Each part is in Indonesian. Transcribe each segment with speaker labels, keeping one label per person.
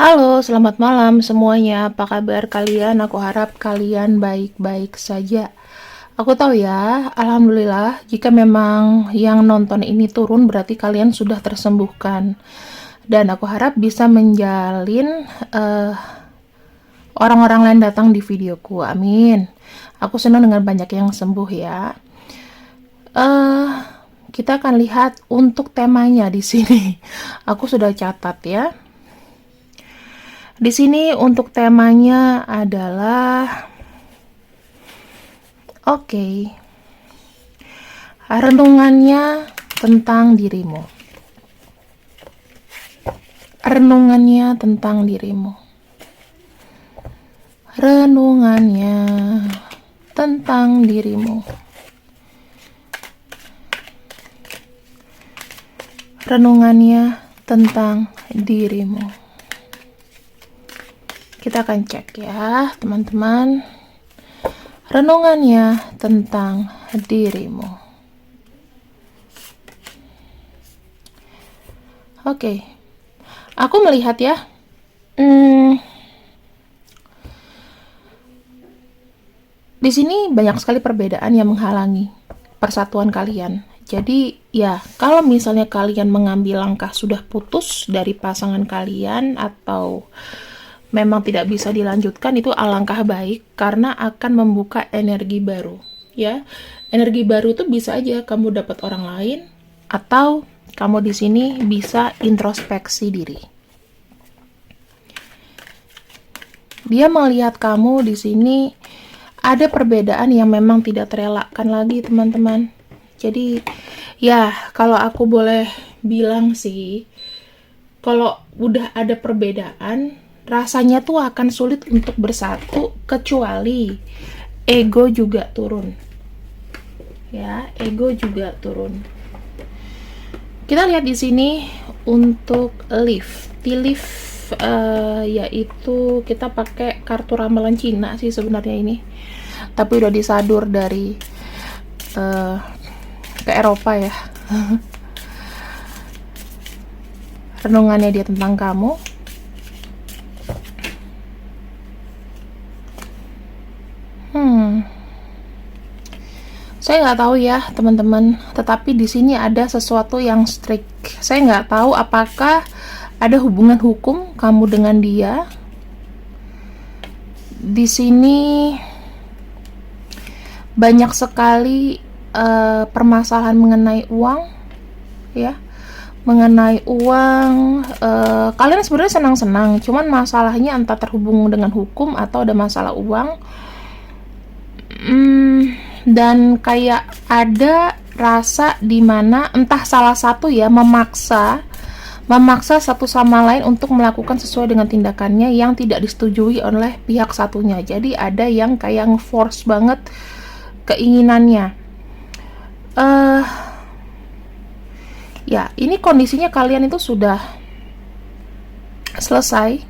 Speaker 1: Halo, selamat malam semuanya. Apa kabar kalian? Aku harap kalian baik-baik saja. Aku tahu ya, alhamdulillah, jika memang yang nonton ini turun berarti kalian sudah tersembuhkan. Dan aku harap bisa menjalin eh, orang-orang lain datang di videoku. Amin. Aku senang dengan banyak yang sembuh ya. eh Kita akan lihat untuk temanya di sini. Aku sudah catat ya. Di sini untuk temanya adalah renungannya tentang dirimu. Renungannya tentang dirimu. Renungannya tentang dirimu. Renungannya tentang dirimu. Kita akan cek ya, teman-teman. Renungannya tentang dirimu. Oke. Aku melihat ya. Di sini banyak sekali perbedaan yang menghalangi persatuan kalian. Jadi ya, kalau misalnya kalian mengambil langkah sudah putus dari pasangan kalian atau memang tidak bisa dilanjutkan, itu alangkah baik karena akan membuka energi baru ya. Energi baru itu bisa aja kamu dapat orang lain atau kamu di sini bisa introspeksi diri. Dia melihat kamu di sini ada perbedaan yang memang tidak terelakkan lagi, teman-teman. Jadi ya, kalau aku boleh bilang sih, kalau udah ada perbedaan rasanya tuh akan sulit untuk bersatu, kecuali ego juga turun ya, ego juga turun. Kita lihat di sini untuk lift yaitu kita pakai kartu ramalan Cina sih sebenarnya ini, tapi udah disadur dari ke Eropa ya. Renungannya dia tentang kamu. Saya nggak tahu ya teman-teman, tetapi di sini ada sesuatu yang strict. Saya nggak tahu apakah ada hubungan hukum kamu dengan dia. Di sini banyak sekali permasalahan mengenai uang ya, mengenai uang. Kalian sebenarnya senang-senang, cuman masalahnya entah terhubung dengan hukum atau ada masalah uang. Dan kayak ada rasa dimana entah salah satu ya memaksa satu sama lain untuk melakukan sesuai dengan tindakannya yang tidak disetujui oleh pihak satunya. Jadi ada yang kayak nge-force banget keinginannya. Ya, ini kondisinya kalian itu sudah selesai.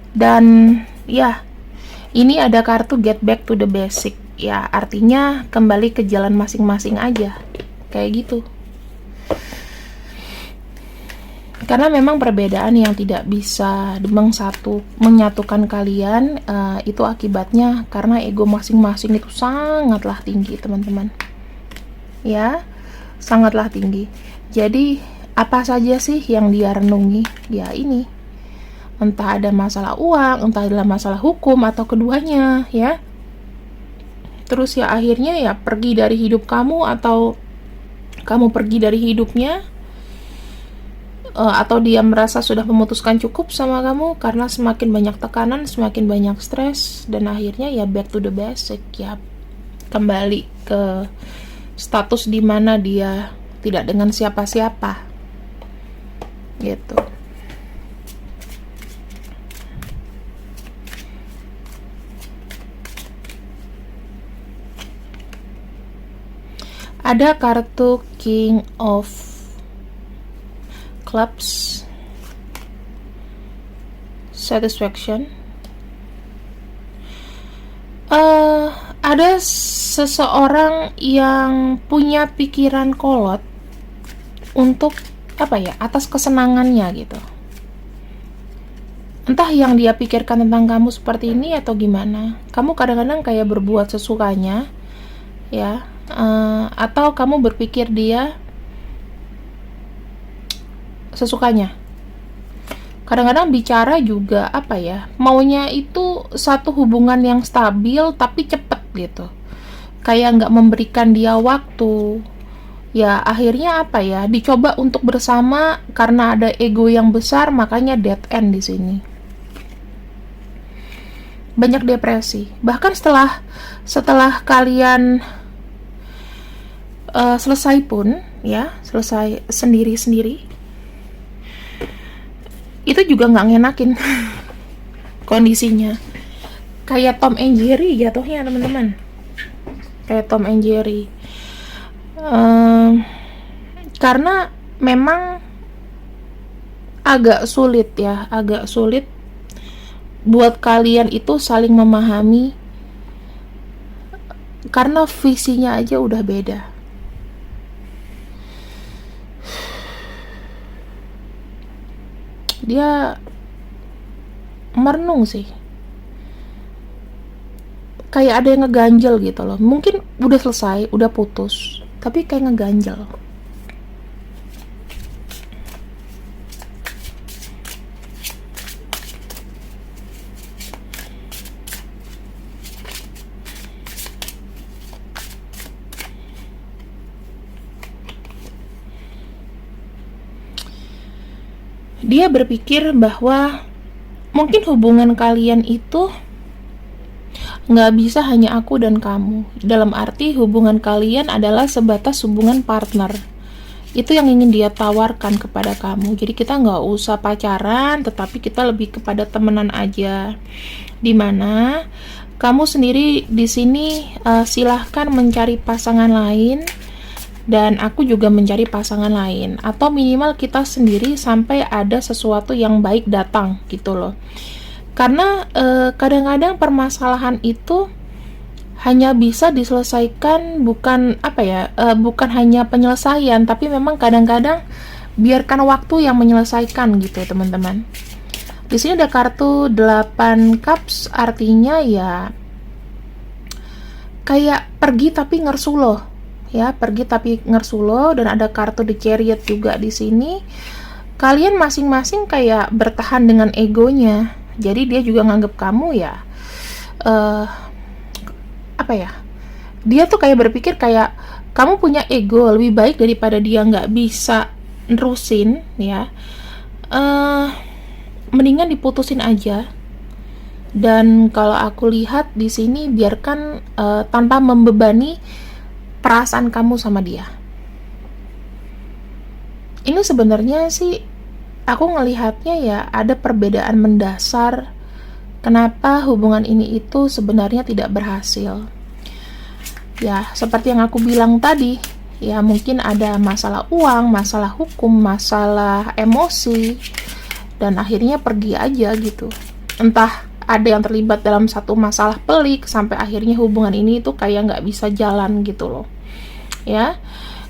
Speaker 1: Dan ya, ini ada kartu get back to the basic. Ya, artinya kembali ke jalan masing-masing aja. Kayak gitu. Karena memang perbedaan yang tidak bisa menyatukan kalian, itu akibatnya karena ego masing-masing itu sangatlah tinggi, teman-teman. Ya, sangatlah tinggi. Jadi, apa saja sih yang dia renungi? Ya, ini. Entah ada masalah uang, entah ada masalah hukum, atau keduanya, ya. Terus ya akhirnya ya pergi dari hidup kamu atau kamu pergi dari hidupnya, atau dia merasa sudah memutuskan cukup sama kamu karena semakin banyak tekanan, semakin banyak stres, dan akhirnya ya back to the basic ya, kembali ke status di mana dia tidak dengan siapa-siapa gitu. Ada kartu King of Clubs, satisfaction. Ada seseorang yang punya pikiran kolot untuk apa ya, atas kesenangannya gitu. Entah yang dia pikirkan tentang kamu seperti ini atau gimana. Kamu kadang-kadang kayak berbuat sesukanya, ya, atau kamu berpikir dia sesukanya. Kadang-kadang bicara juga apa ya, maunya itu satu hubungan yang stabil tapi cepet gitu, kayak nggak memberikan dia waktu. Ya akhirnya apa ya, dicoba untuk bersama karena ada ego yang besar, makanya dead end di sini. Banyak depresi, bahkan setelah kalian selesai pun, ya selesai sendiri-sendiri, itu juga nggak ngenakin kondisinya. Kayak Tom and Jerry jatuhnya, teman-teman. Kayak Tom and Jerry. Karena memang agak sulit buat kalian itu saling memahami, karena visinya aja udah beda. Dia merenung sih, kayak ada yang ngeganjel gitu loh. Mungkin udah selesai, udah putus, tapi kayak ngeganjel. Dia berpikir bahwa mungkin hubungan kalian itu nggak bisa hanya aku dan kamu. Dalam arti hubungan kalian adalah sebatas hubungan partner. Itu yang ingin dia tawarkan kepada kamu. Jadi kita nggak usah pacaran, tetapi kita lebih kepada temenan aja. Dimana kamu sendiri di sini silahkan mencari pasangan lain, dan aku juga mencari pasangan lain, atau minimal kita sendiri sampai ada sesuatu yang baik datang gitu loh. Karena kadang-kadang permasalahan itu hanya bisa diselesaikan, bukan bukan hanya penyelesaian, tapi memang kadang-kadang biarkan waktu yang menyelesaikan gitu ya teman-teman. Di sini ada kartu 8 cups, artinya ya kayak pergi tapi ngersuloh. Ya, pergi tapi ngersulo. Dan ada kartu The Chariot juga di sini. Kalian masing-masing kayak bertahan dengan egonya. Jadi dia juga nganggep kamu ya dia tuh kayak berpikir kayak kamu punya ego lebih baik daripada dia nggak bisa nerusin ya. Mendingan diputusin aja. Dan kalau aku lihat di sini, biarkan tanpa membebani perasaan kamu sama dia. Ini sebenarnya sih aku ngelihatnya ya ada perbedaan mendasar kenapa hubungan ini itu sebenarnya tidak berhasil. Ya, seperti yang aku bilang tadi, ya mungkin ada masalah uang, masalah hukum, masalah emosi, dan akhirnya pergi aja gitu. Entah ada yang terlibat dalam satu masalah pelik sampai akhirnya hubungan ini tuh kayak nggak bisa jalan gitu loh. Ya,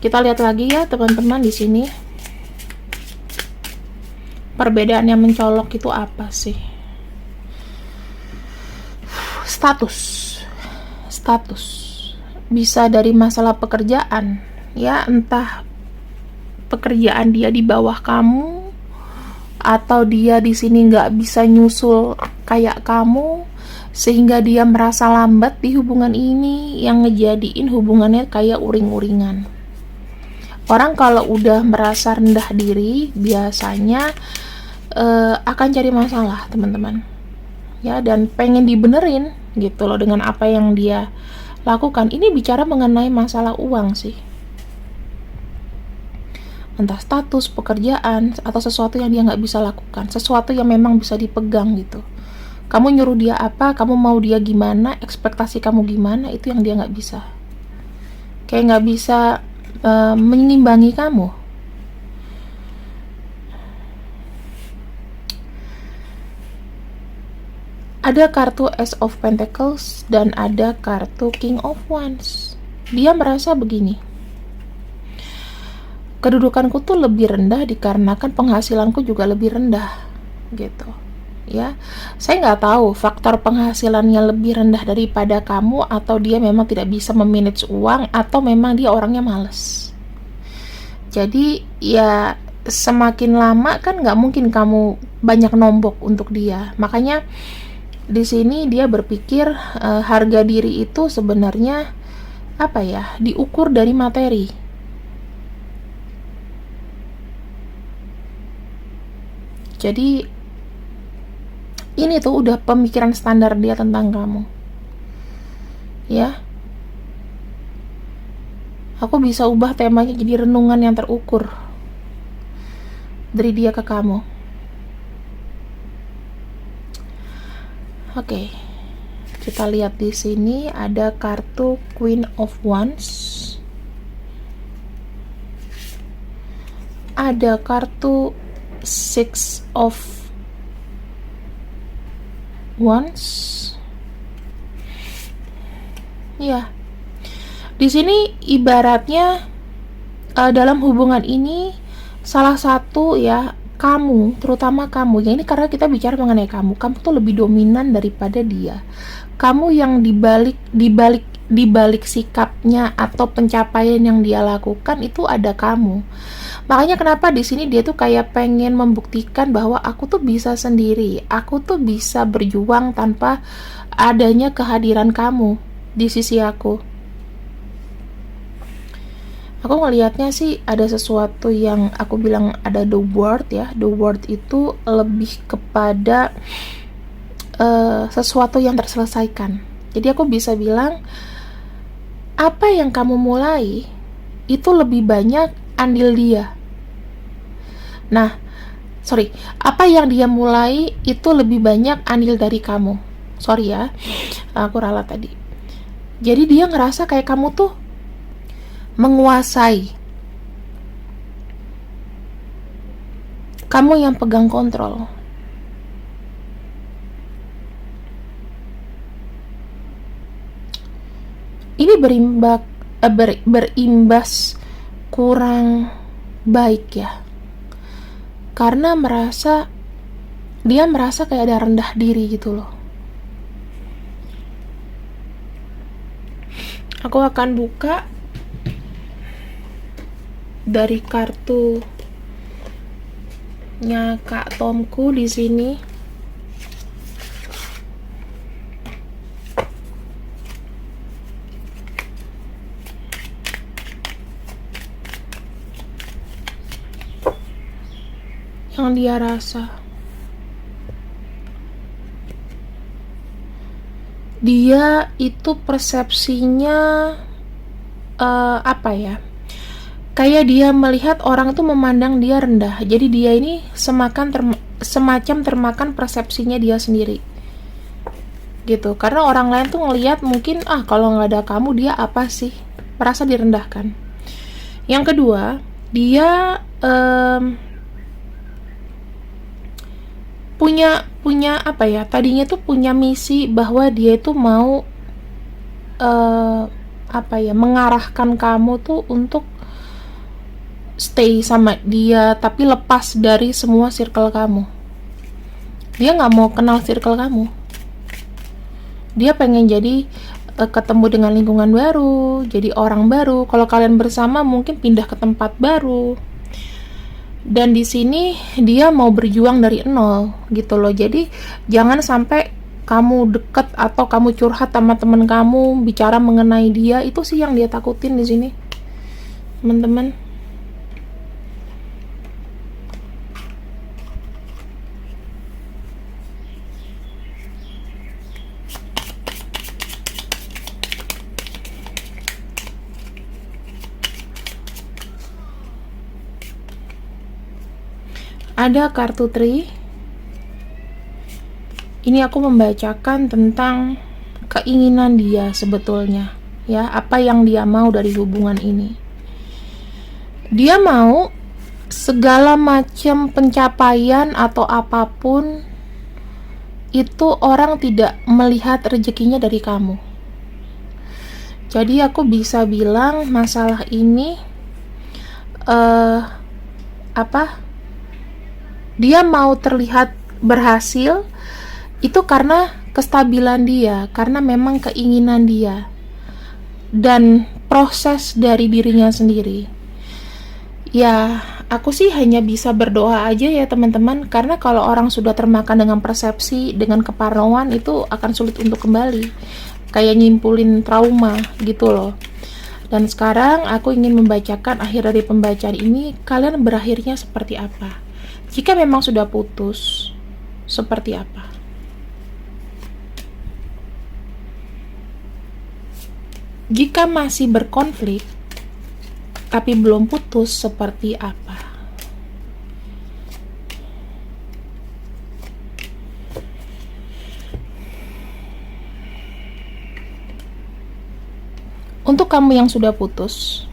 Speaker 1: kita lihat lagi ya teman-teman di sini. Perbedaan yang mencolok itu apa sih? Status bisa dari masalah pekerjaan ya, entah pekerjaan dia di bawah kamu atau dia di sini nggak bisa nyusul kayak kamu sehingga dia merasa lambat di hubungan ini, yang ngejadiin hubungannya kayak uring-uringan. Orang kalau udah merasa rendah diri biasanya akan cari masalah teman-teman ya, dan pengen dibenerin gitu loh dengan apa yang dia lakukan. Ini bicara mengenai masalah uang sih, entah status, pekerjaan, atau sesuatu yang dia nggak bisa lakukan, sesuatu yang memang bisa dipegang gitu. Kamu nyuruh dia apa, kamu mau dia gimana, ekspektasi kamu gimana, itu yang dia nggak bisa. Kayak nggak bisa menyimbangi kamu. Ada kartu Ace of Pentacles dan ada kartu King of Wands. Dia merasa begini, kedudukanku tuh lebih rendah dikarenakan penghasilanku juga lebih rendah gitu ya. Saya nggak tahu faktor penghasilannya lebih rendah daripada kamu, atau dia memang tidak bisa memanage uang, atau memang dia orangnya males. Jadi ya semakin lama kan nggak mungkin kamu banyak nombok untuk dia. Makanya di sini dia berpikir harga diri itu sebenarnya apa ya, diukur dari materi. Jadi ini tuh udah pemikiran standar dia tentang kamu, ya. Aku bisa ubah temanya jadi renungan yang terukur dari dia ke kamu. Oke. Kita lihat di sini ada kartu Queen of Wands. Ada kartu Six of Wands. Ya. Di sini ibaratnya dalam hubungan ini salah satu ya, kamu, terutama kamu, ya ini karena kita bicara mengenai kamu tuh lebih dominan daripada dia. Kamu yang dibalik sikapnya atau pencapaian yang dia lakukan itu ada kamu. Makanya kenapa di sini dia tuh kayak pengen membuktikan bahwa aku tuh bisa sendiri, aku tuh bisa berjuang tanpa adanya kehadiran kamu di sisi aku. Aku ngelihatnya sih ada sesuatu yang aku bilang ada the word ya. The word itu lebih kepada sesuatu yang terselesaikan. Jadi aku bisa bilang apa yang kamu mulai itu lebih banyak andil dia. Nah, apa yang dia mulai itu lebih banyak andil dari kamu. Sorry ya, aku ralat tadi. Jadi dia ngerasa kayak kamu tuh menguasai, kamu yang pegang kontrol. Ini berimbas kurang baik ya, karena dia merasa kayak ada rendah diri gitu loh. Aku akan buka dari kartunya Kak Tomku di sini. Yang dia rasa, dia itu persepsinya apa ya, kayak dia melihat orang itu memandang dia rendah. Jadi dia ini semacam termakan persepsinya dia sendiri gitu, karena orang lain tuh ngelihat mungkin kalau nggak ada kamu dia apa sih, merasa direndahkan. Yang kedua, dia punya apa ya, tadinya tuh punya misi bahwa dia itu mau mengarahkan kamu tuh untuk stay sama dia, tapi lepas dari semua circle kamu. Dia nggak mau kenal circle kamu. Dia pengen jadi ketemu dengan lingkungan baru, jadi orang baru. Kalau kalian bersama mungkin pindah ke tempat baru. Dan di sini dia mau berjuang dari nol gitu loh. Jadi jangan sampai kamu deket atau kamu curhat sama teman kamu bicara mengenai dia, itu sih yang dia takutin di sini, teman-teman. Ada kartu Tree. Ini aku membacakan tentang keinginan dia sebetulnya, ya, apa yang dia mau dari hubungan ini. Dia mau segala macam pencapaian atau apapun itu orang tidak melihat rezekinya dari kamu. Jadi aku bisa bilang masalah ini dia mau terlihat berhasil, Itu karena kestabilan dia, karena memang keinginan dia dan proses dari dirinya sendiri. Ya, aku sih hanya bisa berdoa aja ya teman-teman, karena kalau orang sudah termakan dengan persepsi, dengan keparnoan, itu akan sulit untuk kembali. Kayak nyimpulin trauma gitu loh. Dan sekarang aku ingin membacakan akhir dari pembacaan ini, kalian berakhirnya seperti apa? Jika memang sudah putus, seperti apa? Jika masih berkonflik, tapi belum putus, seperti apa? Untuk kamu yang sudah putus,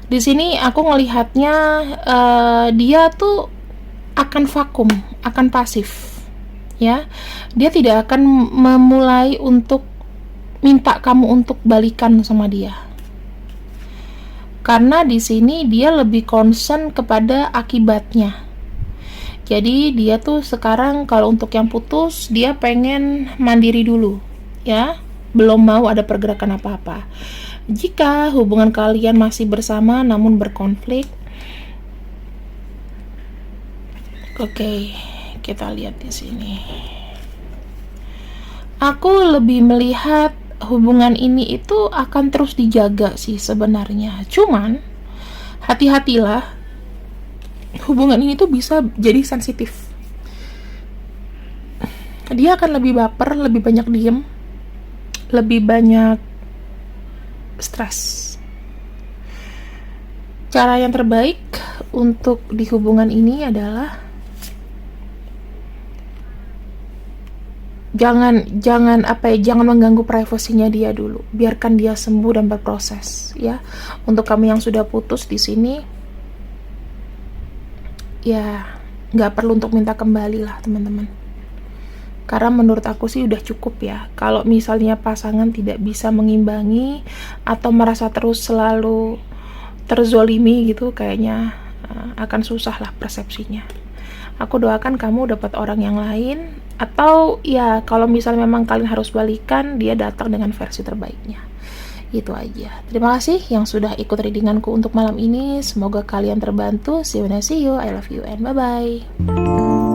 Speaker 1: di sini aku ngelihatnya dia tuh akan vakum, akan pasif, ya. Dia tidak akan memulai untuk minta kamu untuk balikan sama dia. Karena di sini dia lebih concern kepada akibatnya. Jadi dia tuh sekarang kalau untuk yang putus, dia pengen mandiri dulu, ya. Belum mau ada pergerakan apa-apa. Jika hubungan kalian masih bersama namun berkonflik, oke, kita lihat di sini. Aku lebih melihat hubungan ini itu akan terus dijaga sih sebenarnya. Cuman hati-hatilah, hubungan ini tuh bisa jadi sensitif. Dia akan lebih baper, lebih banyak diem, lebih banyak stres. Cara yang terbaik untuk di hubungan ini adalah jangan mengganggu privasinya dia dulu. Biarkan dia sembuh dan berproses, ya. Untuk kamu yang sudah putus di sini, ya nggak perlu untuk minta kembali lah teman-teman. Karena menurut aku sih udah cukup ya. Kalau misalnya pasangan tidak bisa mengimbangi atau merasa terus selalu terzolimi gitu, kayaknya akan susah lah persepsinya. Aku doakan kamu dapat orang yang lain, atau ya kalau misalnya memang kalian harus balikan, dia datang dengan versi terbaiknya. Itu aja. Terima kasih yang sudah ikut readinganku untuk malam ini. Semoga kalian terbantu. See you. I love you and bye-bye.